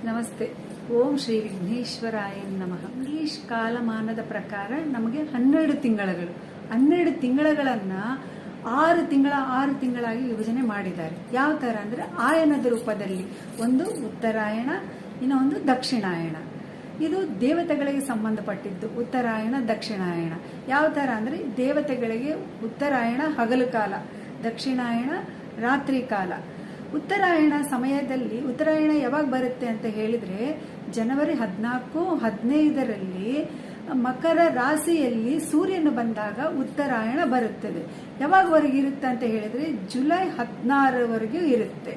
ನಮಸ್ತೆ. ಓಂ ಶ್ರೀ ವಿಘ್ನೇಶ್ವರಾಯ ನಮಃ. ಇಂಗ್ಲಿಷ್ ಕಾಲಮಾನದ ಪ್ರಕಾರ ನಮಗೆ 12 ತಿಂಗಳು 12 ತಿಂಗಳನ್ನ 6 ತಿಂಗಳಾಗಿ ವಿಭಜನೆ ಮಾಡಿದ್ದಾರೆ. ಯಾವ ತರ ಅಂದ್ರೆ ಆಯನದ ರೂಪದಲ್ಲಿ ಒಂದು ಉತ್ತರಾಯಣ, ಇನ್ನೊಂದು ದಕ್ಷಿಣಾಯಣ. ಇದು ದೇವತೆಗಳಿಗೆ ಸಂಬಂಧಪಟ್ಟಿದ್ದು. ಉತ್ತರಾಯಣ ದಕ್ಷಿಣಾಯಣ ಯಾವ ತರ ಅಂದ್ರೆ ದೇವತೆಗಳಿಗೆ ಉತ್ತರಾಯಣ ಹಗಲು ಕಾಲ, ದಕ್ಷಿಣಾಯಣ ರಾತ್ರಿ ಕಾಲ. ಉತ್ತರಾಯಣ ಸಮಯದಲ್ಲಿ ಉತ್ತರಾಯಣ ಯಾವಾಗ ಬರುತ್ತೆ ಅಂತ ಹೇಳಿದ್ರೆ ಜನವರಿ 14-15ರಲ್ಲಿ ಮಕರ ರಾಶಿಯಲ್ಲಿ ಸೂರ್ಯನು ಬಂದಾಗ ಉತ್ತರಾಯಣ ಬರುತ್ತದೆ. ಯಾವಾಗವರೆಗೆ ಇರುತ್ತೆ ಅಂತ ಹೇಳಿದ್ರೆ ಜುಲೈ 16ರವರೆಗೂ ಇರುತ್ತೆ.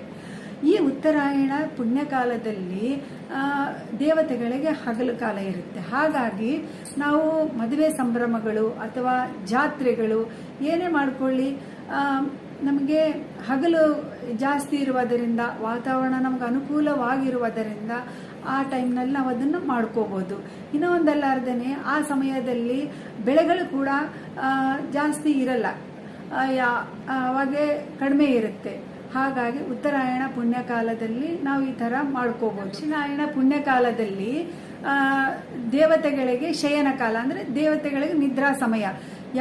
ಈ ಉತ್ತರಾಯಣ ಪುಣ್ಯಕಾಲದಲ್ಲಿ ದೇವತೆಗಳಿಗೆ ಹಗಲು ಕಾಲ ಇರುತ್ತೆ. ಹಾಗಾಗಿ ನಾವು ಮದುವೆ ಸಂಭ್ರಮಗಳು ಅಥವಾ ಜಾತ್ರೆಗಳು ಏನೇ ಮಾಡ್ಕೊಳ್ಳಿ, ನಮಗೆ ಹಗಲು ಜಾಸ್ತಿ ಇರುವುದರಿಂದ, ವಾತಾವರಣ ನಮ್ಗೆ ಅನುಕೂಲವಾಗಿರುವುದರಿಂದ ಆ ಟೈಮ್ನಲ್ಲಿ ನಾವು ಅದನ್ನು ಮಾಡ್ಕೋಬಹುದು. ಇನ್ನೂ ಒಂದಲ್ಲಾರ್ದೇ ಆ ಸಮಯದಲ್ಲಿ ಬೆಳೆಗಳು ಕೂಡ ಜಾಸ್ತಿ ಇರಲ್ಲ, ಅವಾಗೆ ಕಡಿಮೆ ಇರುತ್ತೆ. ಹಾಗಾಗಿ ಉತ್ತರಾಯಣ ಪುಣ್ಯಕಾಲದಲ್ಲಿ ನಾವು ಈ ಥರ ಮಾಡ್ಕೋಬಹುದು. ದಕ್ಷಿಣಾಯಣ ಪುಣ್ಯಕಾಲದಲ್ಲಿ ದೇವತೆಗಳಿಗೆ ಶಯನ ಕಾಲ, ಅಂದರೆ ದೇವತೆಗಳಿಗೆ ನಿದ್ರಾ ಸಮಯ.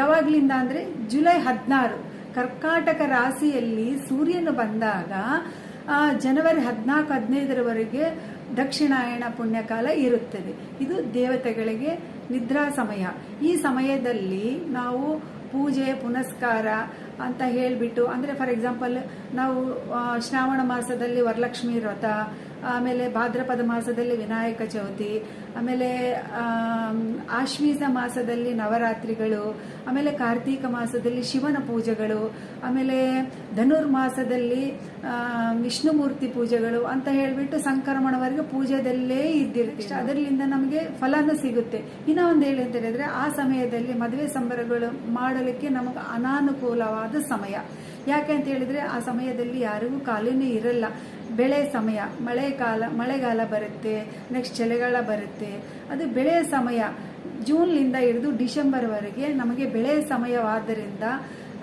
ಯಾವಾಗ್ಲಿಂದ ಅಂದರೆ ಜುಲೈ 16 ಕರ್ಕಾಟಕ ರಾಶಿಯಲ್ಲಿ ಸೂರ್ಯನು ಬಂದಾಗ ಜನವರಿ 14-15ರವರೆಗೆ ದಕ್ಷಿಣಾಯಣ ಪುಣ್ಯಕಾಲ ಇರುತ್ತದೆ. ಇದು ದೇವತೆಗಳಿಗೆ ನಿದ್ರಾ ಸಮಯ. ಈ ಸಮಯದಲ್ಲಿ ನಾವು ಪೂಜೆ ಪುನಸ್ಕಾರ ಅಂತ ಹೇಳಿಬಿಟ್ಟು, ಅಂದರೆ ಫಾರ್ ಎಕ್ಸಾಂಪಲ್ ನಾವು ಶ್ರಾವಣ ಮಾಸದಲ್ಲಿ ವರಲಕ್ಷ್ಮಿ ವ್ರತ, ಆಮೇಲೆ ಭಾದ್ರಪದ ಮಾಸದಲ್ಲಿ ವಿನಾಯಕ ಚೌತಿ, ಆಮೇಲೆ ಆಶ್ವೀಜ ಮಾಸದಲ್ಲಿ ನವರಾತ್ರಿಗಳು, ಆಮೇಲೆ ಕಾರ್ತೀಕ ಮಾಸದಲ್ಲಿ ಶಿವನ ಪೂಜೆಗಳು, ಆಮೇಲೆ ಧನುರ್ಮಾಸದಲ್ಲಿ ವಿಷ್ಣುಮೂರ್ತಿ ಪೂಜೆಗಳು ಅಂತ ಹೇಳಿಬಿಟ್ಟು ಸಂಕ್ರಮಣವರೆಗೆ ಪೂಜೆದಲ್ಲೇ ಇದ್ದಿರ್ತೀವಿ. ಅದರಿಂದ ನಮಗೆ ಫಲನೂ ಸಿಗುತ್ತೆ. ಇನ್ನೂ ಒಂದು ಹೇಳಿ ಅಂತ ಹೇಳಿದ್ರೆ ಆ ಸಮಯದಲ್ಲಿ ಮದುವೆ ಸಂಬರಗಳು ಮಾಡಲಿಕ್ಕೆ ನಮಗೆ ಅನಾನುಕೂಲವಾದ ಸಮಯ. ಯಾಕೆ ಅಂತ ಹೇಳಿದ್ರೆ ಆ ಸಮಯದಲ್ಲಿ ಯಾರಿಗೂ ಕಾಲಿನೇ ಇರಲ್ಲ. ಬೆಳೆ ಸಮಯ, ಮಳೆಗಾಲ ಬರುತ್ತೆ, ನೆಕ್ಸ್ಟ್ ಚಳಿಗಾಲ ಬರುತ್ತೆ. ಅದು ಬೆಳೆಯ ಸಮಯ. ಜೂನ್ನಿಂದ ಹಿಡಿದು ಡಿಸೆಂಬರ್ವರೆಗೆ ನಮಗೆ ಬೆಳೆಯ ಸಮಯವಾದ್ದರಿಂದ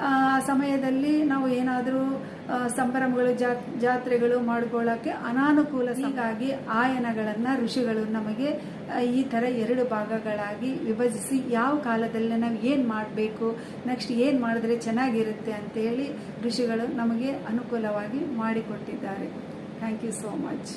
ಆ ಸಮಯದಲ್ಲಿ ನಾವು ಏನಾದರೂ ಸಂಭ್ರಮಗಳು ಜಾತ್ರೆಗಳು ಮಾಡ್ಕೊಳ್ಳೋಕ್ಕೆ ಅನಾನುಕೂಲ. ಹೀಗಾಗಿ ಆಯನಗಳನ್ನು ಋಷಿಗಳು ನಮಗೆ ಈ ಥರ 2 ಭಾಗಗಳಾಗಿ ವಿಭಜಿಸಿ ಯಾವ ಕಾಲದಲ್ಲಿ ನಾವು ಏನು ಮಾಡಬೇಕು, ನೆಕ್ಸ್ಟ್ ಏನು ಮಾಡಿದ್ರೆ ಚೆನ್ನಾಗಿರುತ್ತೆ ಅಂತೇಳಿ ಋಷಿಗಳು ನಮಗೆ ಅನುಕೂಲವಾಗಿ ಮಾಡಿಕೊಟ್ಟಿದ್ದಾರೆ. Thank you so much.